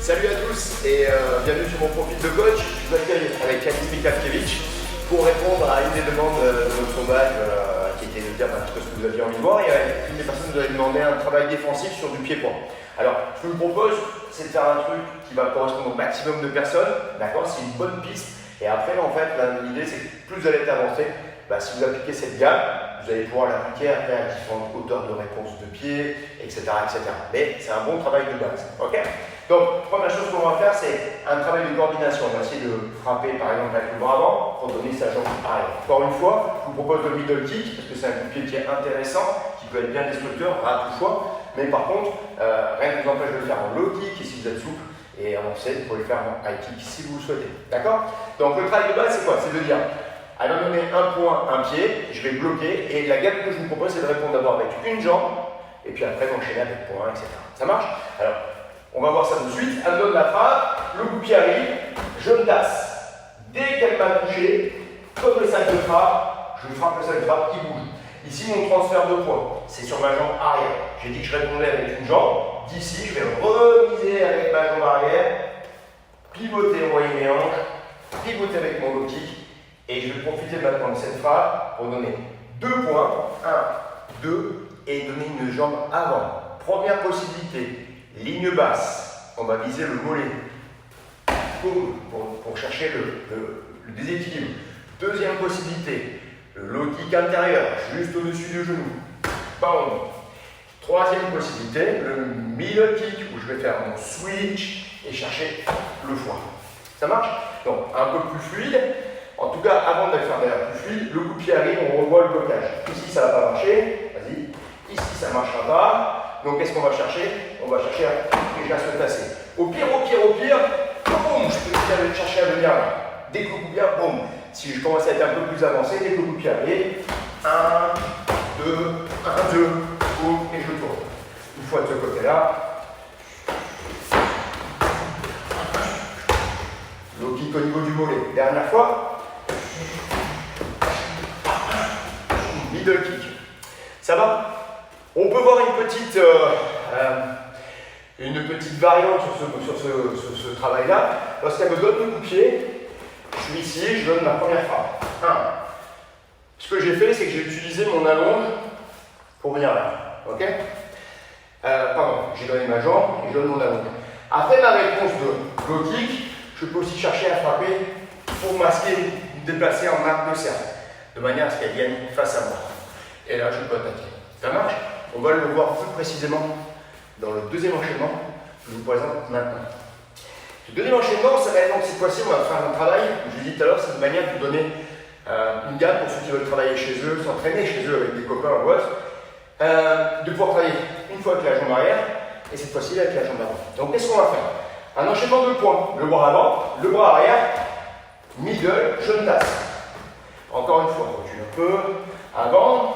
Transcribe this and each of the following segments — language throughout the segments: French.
Salut à tous et bienvenue sur mon profil de coach. Je vous accueille avec Yanis Miklavkiewicz pour répondre à une des demandes de notre sondage qui était de dire un petit peu ce que vous aviez envie de voir. Et une des personnes nous avait demandé un travail défensif sur du pied-point. Alors, ce que je vous propose, c'est de faire un truc qui va correspondre au maximum de personnes. D'accord, c'est une bonne piste. Et après, en fait, l'idée, c'est que plus vous allez être avancé, si vous appliquez cette gamme, vous allez pouvoir l'appliquer après à différentes hauteurs de réponse de pied, etc. Mais c'est un bon travail de base. Ok? Donc, première chose qu'on va faire, c'est un travail de coordination. On va essayer de frapper par exemple avec le bras avant pour donner sa jambe arrière. Encore une fois, je vous propose le middle kick parce que c'est un coup de pied qui est intéressant, qui peut être bien destructeur à tout choix. Mais par contre, rien ne vous empêche de le faire en low kick et si vous êtes souple. Et avancé, vous pouvez le faire en high kick si vous le souhaitez. D'accord? Donc, le travail de base, c'est quoi? C'est de dire, à un moment donné, un point, un pied, je vais bloquer. Et la gamme que je vous propose, c'est de répondre d'abord avec une jambe et puis après d'enchaîner avec point, etc. Ça marche? Alors, on va voir ça tout de suite. Elle me donne la frappe, le coup de pied arrive, je me tasse. Dès qu'elle m'a touché, comme le sac de frappe, je frappe le sac de frappe qui bouge. Ici, mon transfert de poids, c'est sur ma jambe arrière. J'ai dit que je répondais avec une jambe. D'ici, je vais remiser avec ma jambe arrière, pivoter, envoyer mes hanches, pivoter avec mon low kick. Et je vais profiter maintenant de cette frappe pour donner 2 points. 1, 2, et donner une jambe avant. Première possibilité. Ligne basse, on va viser le mollet pour chercher le déséquilibre. Deuxième possibilité, le low kick intérieur, juste au-dessus du genou. Bam. Troisième possibilité, le middle kick où je vais faire mon switch et chercher le foie. Ça marche? Donc un peu plus fluide. En tout cas, avant de faire d'ailleurs plus fluide, le coup de pied arrive, on revoit le blocage. Ici, ça ne va pas marcher. Vas-y. Ici, ça ne marchera pas. Donc, qu'est-ce qu'on va chercher? On va chercher à déjà se tasser. Au pire, boum, je peux aller chercher à venir là. Dès que le coup de pied, boum. Si je commence à être un peu plus avancé, dès que le coup de pied arrive, 1, 2, 1, 2, boum, et je tourne. Une fois de ce côté-là. Low kick au niveau du mollet. Dernière fois. Middle kick. Ça va? On peut voir une petite variante sur ce travail-là. Lorsqu'elle me donne le coup de pied, je suis ici, je donne ma première frappe. 1. Ce que j'ai fait, c'est que j'ai utilisé mon allonge pour venir là. Ok? J'ai donné ma jambe et je donne mon allonge. Après ma réponse de low kick, je peux aussi chercher à frapper pour masquer, me déplacer en arc de cercle, de manière à ce qu'elle vienne face à moi. Et là, je peux attaquer. Ça marche? On va le voir plus précisément dans le deuxième enchaînement que je vous présente maintenant. Le deuxième enchaînement, ça va être donc cette fois-ci, on va faire un travail, je vous l'ai dit tout à l'heure, c'est une manière de vous donner une gamme pour ceux qui veulent travailler chez eux, s'entraîner chez eux avec des copains ou autres, de pouvoir travailler une fois avec la jambe arrière et cette fois-ci avec la jambe avant. Donc qu'est-ce qu'on va faire? Un enchaînement de points, le bras avant, le bras arrière, middle, je me tasse. Encore une fois, recule un peu, avant,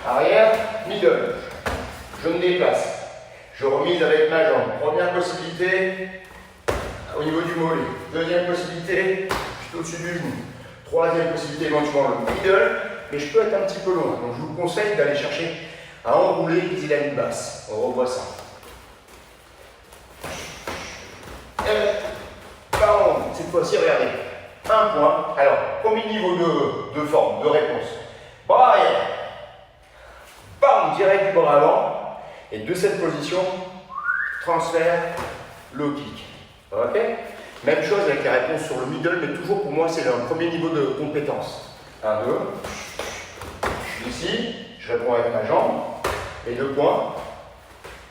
arrière, middle. Je me déplace. Je remise avec ma jambe. Première possibilité, au niveau du mollet. Deuxième possibilité, juste au-dessus du genou. Troisième possibilité, éventuellement le middle, mais je peux être un petit peu loin. Donc je vous conseille d'aller chercher à enrouler, viser la ligne basse. On revoit ça. Cette fois-ci, regardez. Un point. Alors, premier niveau de forme, de réponse. Bras arrière. Bam, direct du bras avant. Et de cette position, transfert, low kick. Ok? Même chose avec les réponses sur le middle, mais toujours pour moi, c'est le premier niveau de compétence. 1, 2. Je suis ici, je réponds avec ma jambe. Et 2 points.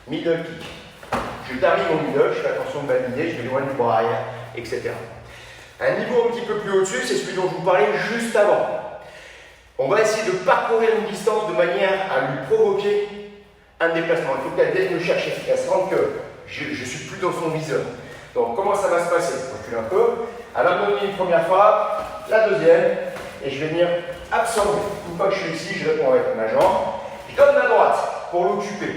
Middle kick. Je termine mon middle, je fais attention de m'aligner, je vais loin du bras arrière, etc. Un niveau un petit peu plus au-dessus, c'est celui dont je vous parlais juste avant. On va essayer de parcourir une distance de manière à lui provoquer un déplacement. Il faut qu'elle vienne me chercher, qu'elle se rende que je ne suis plus dans son viseur. Donc comment ça va se passer? Je recule un peu. Elle va me donner une première frappe, la deuxième, et je vais venir absorber. Une fois que je suis ici, je réponds avec ma jambe. Je donne ma droite pour l'occuper.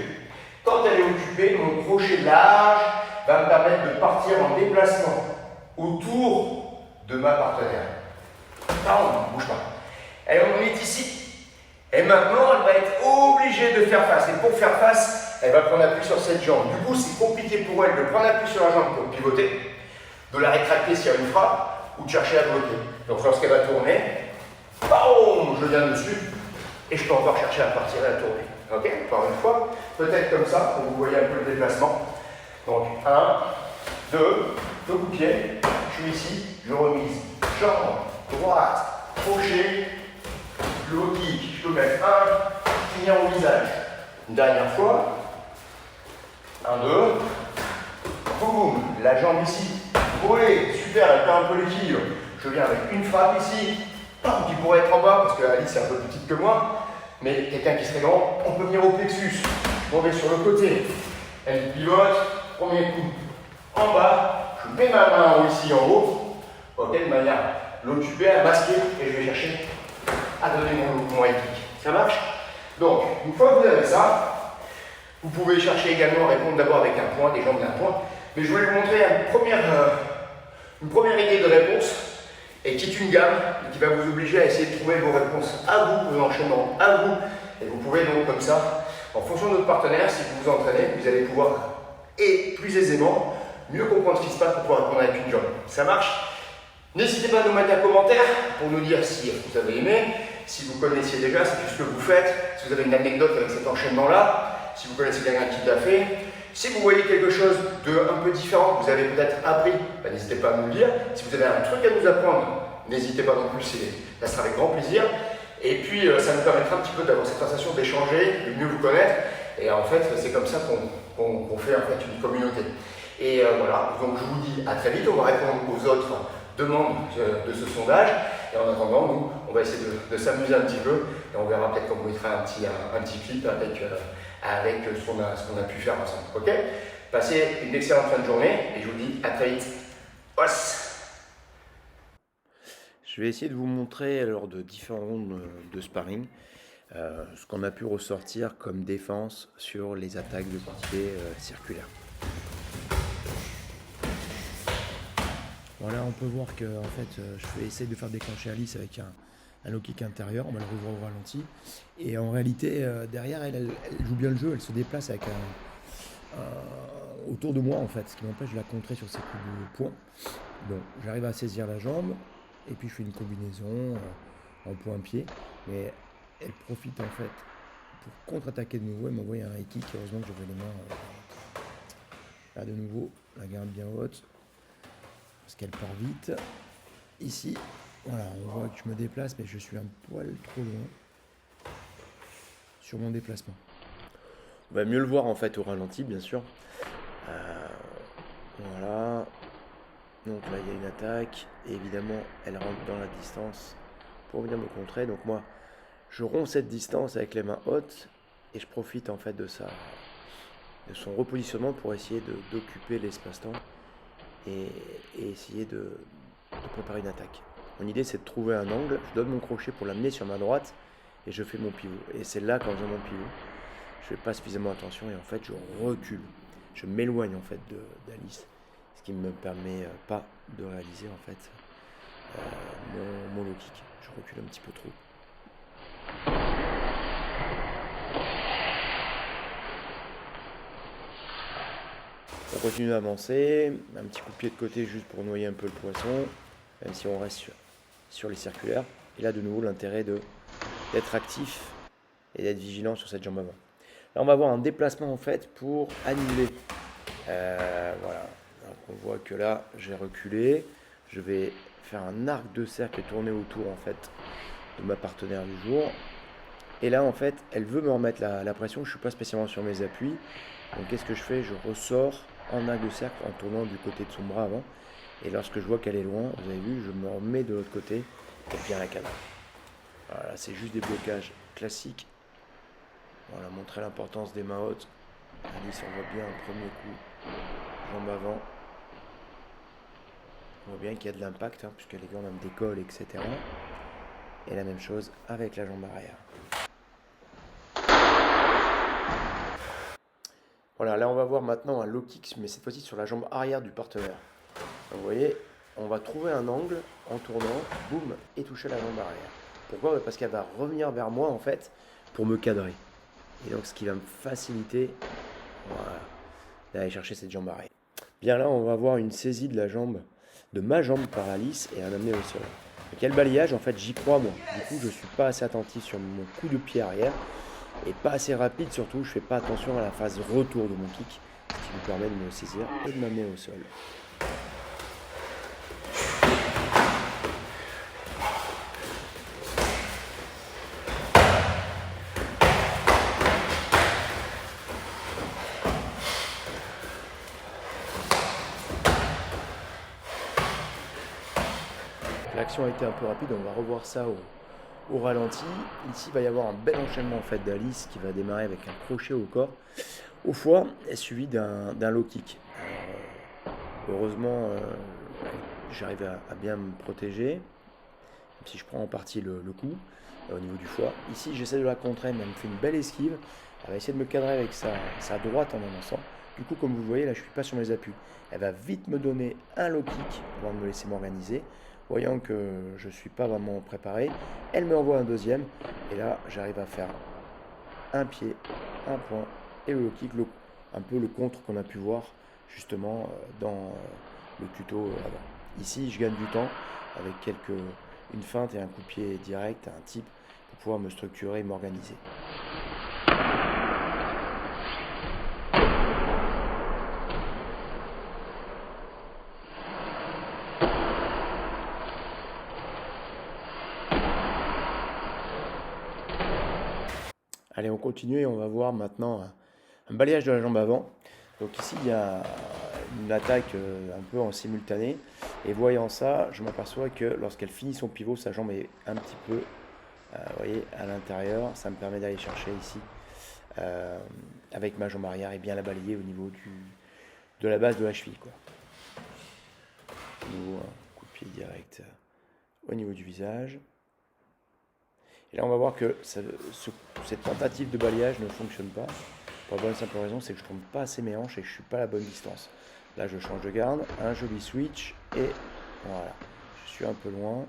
Quand elle est occupée, mon crochet large va me permettre de partir en déplacement autour de ma partenaire. Pardon, bouge pas. Elle, on est ici. Et maintenant, elle va être obligée de faire face. Et pour faire face, elle va prendre appui sur cette jambe. Du coup, c'est compliqué pour elle de prendre appui sur la jambe pour pivoter, de la rétracter si elle une frappe, ou de chercher à bloquer. Donc lorsqu'elle va tourner, boum, je viens dessus, et je peux encore chercher à partir et à tourner. Ok, encore une fois, peut-être comme ça, pour que vous voyez un peu le déplacement. Donc 1, 2 coups de pied, je suis ici, je remise, jambe, droite, crochet, low kick, je peux mettre 1, finir au visage. Une dernière fois, 1, 2, boum, la jambe ici, roulée, super, elle perd un peu l'équilibre. Je viens avec une frappe ici, qui pourrait être en bas, parce que Alice est un peu petite que moi, mais quelqu'un qui serait grand, on peut venir au plexus. Je m'en vais sur le côté, elle pivote, premier coup en bas, je mets ma main ici en haut, ok, de manière à l'occuper, à masquer, et je vais chercher à donner mon mouvement épique. Ça marche? Donc, une fois que vous avez ça, vous pouvez chercher également à répondre d'abord avec un point, des jambes d'un point, mais je vais vous montrer une première idée de réponse, et qui est une gamme, et qui va vous obliger à essayer de trouver vos réponses à vous, vos enchaînements à vous, et vous pouvez donc comme ça, en fonction de votre partenaire, si vous vous entraînez, vous allez pouvoir, et plus aisément, mieux comprendre ce qui se passe pour pouvoir répondre avec une jambe. Ça marche? N'hésitez pas à nous mettre un commentaire pour nous dire si vous avez aimé, si vous connaissiez déjà, c'est juste ce que vous faites, si vous avez une anecdote avec cet enchaînement-là, si vous connaissez quelqu'un qui l'a fait. Si vous voyez quelque chose de un peu différent que vous avez peut-être appris, n'hésitez pas à nous le dire. Si vous avez un truc à nous apprendre, n'hésitez pas non plus, ça sera avec grand plaisir. Et puis ça nous permettra un petit peu d'avoir cette sensation d'échanger, de mieux vous connaître. Et en fait, c'est comme ça qu'on fait en fait une communauté. Et voilà, donc je vous dis à très vite, on va répondre aux autres demandes de ce sondage. Et en attendant, nous, on va essayer de s'amuser un petit peu. Et on verra peut-être qu'on vous mettra un petit clip avec ce qu'on a pu faire ensemble. Ok? Passez une excellente fin de journée et je vous dis à très vite. Os! Je vais essayer de vous montrer lors de différents rounds de sparring ce qu'on a pu ressortir comme défense sur les attaques de pied circulaires. Voilà, on peut voir que en fait, je vais essayer de faire déclencher Alice avec un low kick intérieur, on va le revoir au ralenti. Et en réalité, derrière, elle joue bien le jeu, elle se déplace avec autour de moi en fait, ce qui m'empêche de la contrer sur ses coups de poing. Donc j'arrive à saisir la jambe, et puis je fais une combinaison en point-pied. Mais elle profite en fait pour contre-attaquer de nouveau et m'envoyer un high kick. Heureusement que j'avais les mains là de nouveau, la garde bien haute, parce qu'elle part vite. Ici, voilà, on voit que je me déplace, mais je suis un poil trop loin sur mon déplacement. On va mieux le voir en fait au ralenti, bien sûr. Voilà. Donc là, il y a une attaque. Et évidemment, elle rentre dans la distance pour venir me contrer. Donc moi, je romps cette distance avec les mains hautes et je profite en fait de son repositionnement pour essayer d'occuper l'espace-temps et essayer de préparer une attaque. Mon idée, c'est de trouver un angle. Je donne mon crochet pour l'amener sur ma droite et je fais mon pivot. Et c'est là, quand je donne mon pivot, je ne fais pas suffisamment attention et en fait, je recule. Je m'éloigne en fait d'Alice, ce qui ne me permet pas de réaliser en fait mon low kick. Je recule un petit peu trop. On continue d'avancer, un petit coup de pied de côté juste pour noyer un peu le poisson, même si on reste sur les circulaires. Et là de nouveau l'intérêt d'être actif et d'être vigilant sur cette jambe avant. Là on va avoir un déplacement en fait pour annuler. Voilà, donc on voit que là j'ai reculé, je vais faire un arc de cercle et tourner autour en fait de ma partenaire du jour. Et là en fait elle veut me remettre la pression, je ne suis pas spécialement sur mes appuis. Donc qu'est-ce que je fais? Je ressors en arc de cercle en tournant du côté de son bras avant. Et lorsque je vois qu'elle est loin, vous avez vu, je me remets de l'autre côté pour bien la cadrer. Voilà, c'est juste des blocages classiques. Voilà, montrer l'importance des mains hautes. Alice, on voit bien un premier coup, jambe avant. On voit bien qu'il y a de l'impact, hein, puisque les gants même décollent, etc. Et la même chose avec la jambe arrière. Voilà, là on va voir maintenant un low kick, mais cette fois-ci sur la jambe arrière du partenaire. Donc, vous voyez, on va trouver un angle en tournant, boum, et toucher la jambe arrière. Pourquoi? Parce qu'elle va revenir vers moi en fait pour me cadrer. Et donc ce qui va me faciliter Voilà, d'aller chercher cette jambe arrière. Bien là, on va avoir une saisie de ma jambe par Alice et un amené au sol. Et quel balayage, en fait, j'y crois moi. Du coup, je ne suis pas assez attentif sur mon coup de pied arrière et pas assez rapide surtout. Je fais pas attention à la phase retour de mon kick, ce qui me permet de me saisir et de m'amener au sol. L'action a été un peu rapide, on va revoir ça au ralenti. Ici, il va y avoir un bel enchaînement en fait d'Alice qui va démarrer avec un crochet au corps, au foie, suivi d'un low kick. Heureusement, j'arrive à bien me protéger, même si je prends en partie le coup au niveau du foie. Ici, j'essaie de la contrer, mais elle me fait une belle esquive. Elle va essayer de me cadrer avec sa droite en avançant. Du coup, comme vous voyez, là, je ne suis pas sur mes appuis. Elle va vite me donner un low kick avant de me laisser m'organiser. Voyant que je ne suis pas vraiment préparé, elle me envoie un deuxième. Et là, j'arrive à faire un pied, un point et le low kick, un peu le contre qu'on a pu voir justement dans le tuto avant. Ici, je gagne du temps avec une feinte et un coup de pied direct, un type, pour pouvoir me structurer et m'organiser. Allez, on continue et on va voir maintenant un balayage de la jambe avant. Donc ici, il y a une attaque un peu en simultané. Et voyant ça, je m'aperçois que lorsqu'elle finit son pivot, sa jambe est un petit peu vous voyez, à l'intérieur. Ça me permet d'aller chercher ici avec ma jambe arrière et bien la balayer au niveau de la base de la cheville, quoi. Nouveau coup de pied direct au niveau du visage. Et là, on va voir que cette tentative de balayage ne fonctionne pas. Pour la bonne simple raison, c'est que je ne trompe pas assez mes hanches et que je ne suis pas à la bonne distance. Là, je change de garde, un joli switch et voilà. Je suis un peu loin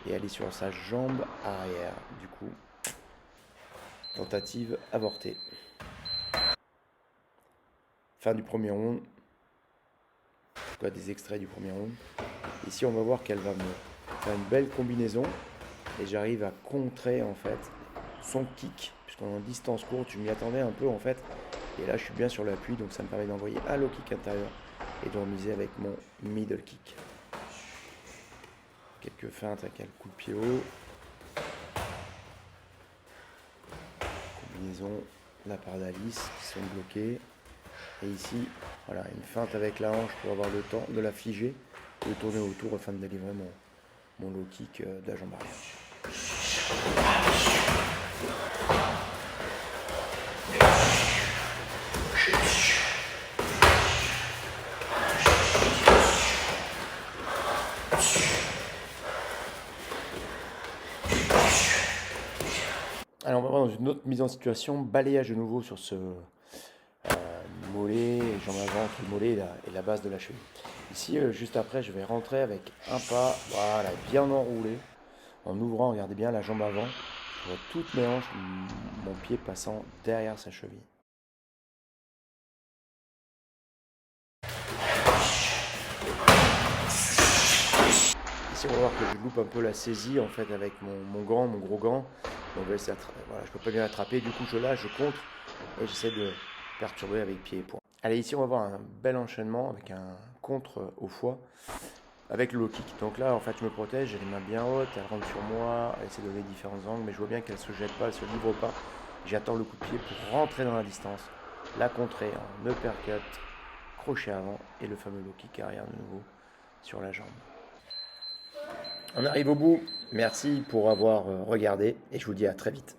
et elle est sur sa jambe arrière. Du coup, tentative avortée. Fin du premier round. En tout cas, des extraits du premier round. Ici, on va voir qu'elle va me faire une belle combinaison. Et j'arrive à contrer en fait son kick, puisqu'on est en distance courte, je m'y attendais un peu en fait. Et là je suis bien sur l'appui, donc ça me permet d'envoyer un low kick intérieur et de remiser avec mon middle kick. Quelques feintes avec un coup de pied haut. Combinaison de la part d'Alice qui sont bloquées. Et ici, voilà, une feinte avec la hanche pour avoir le temps de la figer, de tourner autour afin de délivrer mon low kick de la jambe arrière. Alors on va voir dans une autre mise en situation, balayage de nouveau sur ce mollet, jambe avant, entre le mollet et la base de la cheville. Ici, juste après, je vais rentrer avec un pas, voilà, bien enroulé, en ouvrant, regardez bien, la jambe avant. Je vois toutes mes hanches, mon pied passant derrière sa cheville. Ici, on va voir que je loupe un peu la saisie en fait avec mon gros gant. Donc, voilà, je peux pas bien l'attraper. Du coup, je lâche, je contre et j'essaie de perturber avec pied et poing. Allez, ici, on va voir un bel enchaînement avec un contre au foie avec le low kick. Donc là, en fait, je me protège, j'ai les mains bien hautes, elle rentre sur moi, elle essaie de donner différents angles, mais je vois bien qu'elle se jette pas, elle se livre pas. J'attends le coup de pied pour rentrer dans la distance, la contrer en uppercut, crochet avant et le fameux low kick arrière de nouveau sur la jambe. On arrive au bout. Merci pour avoir regardé et je vous dis à très vite.